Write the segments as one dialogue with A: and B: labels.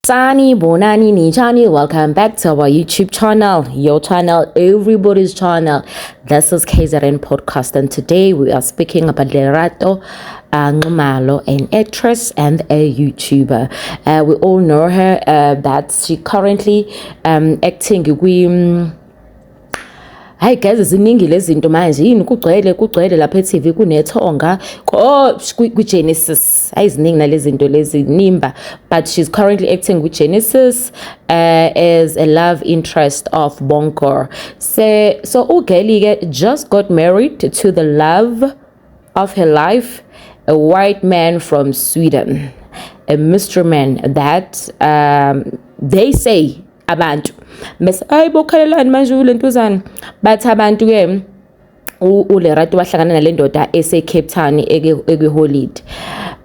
A: Sani, Bonani, Nijani, welcome back to our YouTube channel, your channel, everybody's channel. This is KZN Podcast, and today we are speaking about Lerato Nxumalo, an actress and a YouTuber. We all know her, that she currently acting with. Hayi guys, ziningi lezi zinto manje yini kugcwele lapha eTV kunethonga Genesis. Hayi ziningi nalezi zinto lezi nimba, but she's currently acting with Genesis as a love interest of Bongo. So uGeli just got married to the love of her life, a white man from Sweden, a mystery man that they say abantu bese ayibokhalelani manje ulentuzana, but abantu ke uLerato wahlangana nalendoda ese Cape Town eKwiHolide,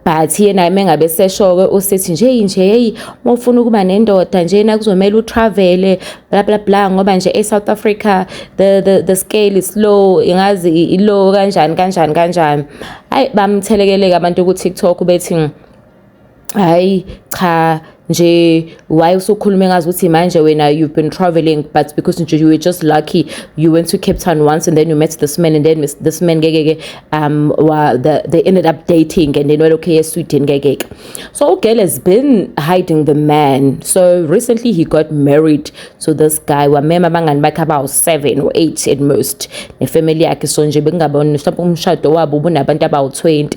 A: but yena mengabe seshoke usethi nje hey mawufuna ukuba nendoda nje na kuzomela utravel bla bla bla ngoba nje eSouth Africa the scale is low, ingazi ilo kanjani hayi bamthelekeleka abantu ku TikTok bethi hayi cha nje why usukhuluma ngazi ukuthi manje wena you've been traveling, but because you were just lucky you went to Cape Town once and then you met this man and then this man they ended up dating and then were okay Sweden so girl has been hiding the man. So recently he got married to this guy wamema bangani bakhe about 7 or 8 at most nefamily yakhe, so nje bengabona mhlawumbe umshado wabo ubunabantu about 20.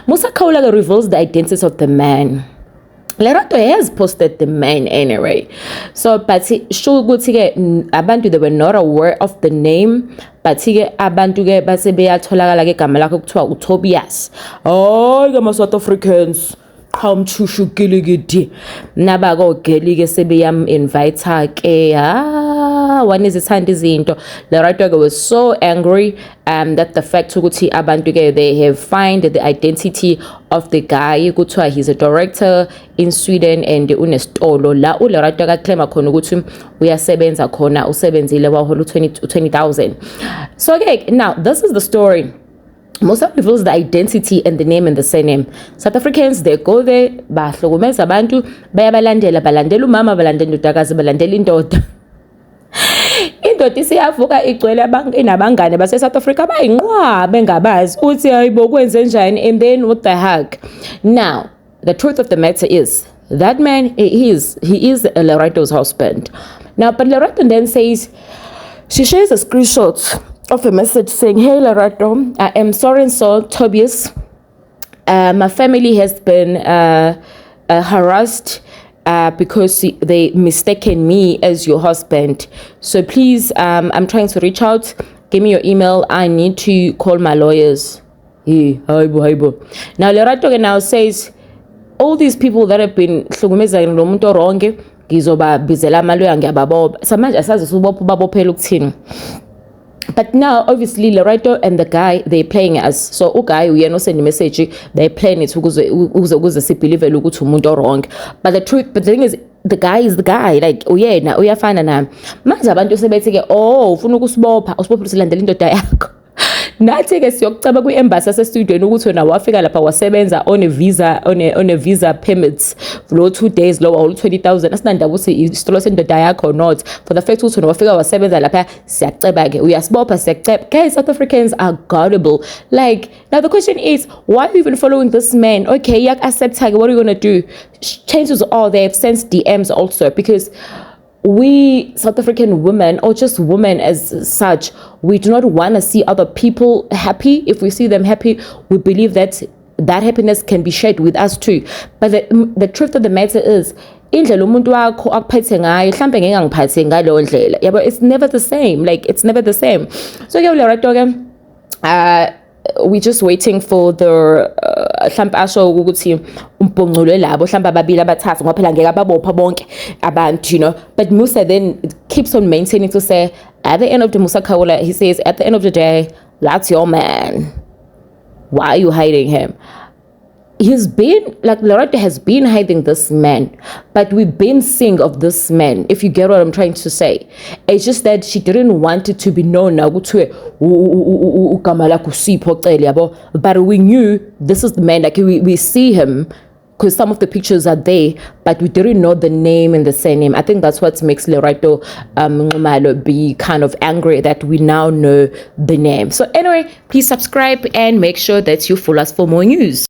A: Musa Khawula reveals the identities of the man. Lerato has posted the man anyway, so but sure ukuthi ke abantu they were not aware of the name, but ke abantu ke base beyatholakala ke igama lakhe kuthiwa uTobias. Kama South Africans qhamthushu giligidi nabako geli ke sebeyam invite ke one izithanda izinto. Lerato was so angry that the fact ukuthi abantu ke they have find the identity of the guy kuthiwa he's a director in Sweden and unesitolo la uLerato ka claim khona ukuthi uyasebenza khona, usebenzile wahola 20,000. So okay, now this is the story. Musa reveals the identity and the name and the surname. South Africans, they go there, bahlukumeza abantu, balandela umama, balandela indodakazi, balandela indoda. Indoda isiyavuka igcwele inabangane base South Africa bayinqwabe ngabazi uthi hayibo kwenze njani, and then what the heck. Now, the truth of the matter is that man he is Lerato's husband. Now, but Lerato then says she shares a screenshot of a message saying, "Hey Lerato, I am sorry and so Tobias. My family has been harassed because they mistaken me as your husband. So please, I'm trying to reach out. Give me your email. I need to call my lawyers." Haibo. Now Lerato now says all these people that have been hlukumezana nomuntu oronke ngizoba bizela amalawyer ngiyababoba. Samanje asazi subopha babophela ukuthini. But now, obviously, Lerato and the guy, they're playing us. So, okay, we are not sending a message. They're playing it because they believe wrong. But the thing is, the guy is the guy. Like, oh yeah, now we are fine now. Manje abantu sebethe oh, ufuna ukusibopha usilandela indoda yakho. Nathi ke siyokucaba kwi-embassy yase-Sweden ukuthi wena wafika lapha wasebenza on a visa permits lo 2 days lo all 20,000 asinanda ukuthi isitolo sendoda yakho or not, for the fact ukuthi wena wafika wasebenza lapha siyaceba ke uyasibopha siyaceba. Guys, South Africans are gullible. Like, now the question is, why are you even following this man? Okay, yak accept tag, what are you gonna do? Chances are they have sent DMs also, because we South African women, or just women as such, we do not want to see other people happy. If we see them happy, we believe that happiness can be shared with us too. But the truth of the matter is, indlela umuntu wakho akuphethe ngayo mhlambe ngeke ngiphathe ngalo ndlela yabo, it's never the same. Like, it's never the same. So ke Lerato ke we just waiting for the mhlambe asho ukuthi umbhongcolwe labo mhlambe ababili abathathu ngoba phela ngeke ababopha bonke abantu, you know. But Musa then keeps on maintaining to say at the end of the Musa Khawula, he says at the end of the day, that's your man. Why are you hiding him? He's been, like, Lerato has been hiding this man, but we've been seeing of this man, if you get what I'm trying to say. It's just that she didn't want it to be known now, but we knew this is the man. Like, we see him because some of the pictures are there, but we didn't know the name and the surname. I think that's what makes Lerato Nxumalo be kind of angry that we now know the name. So anyway, please subscribe and make sure that you follow us for more news.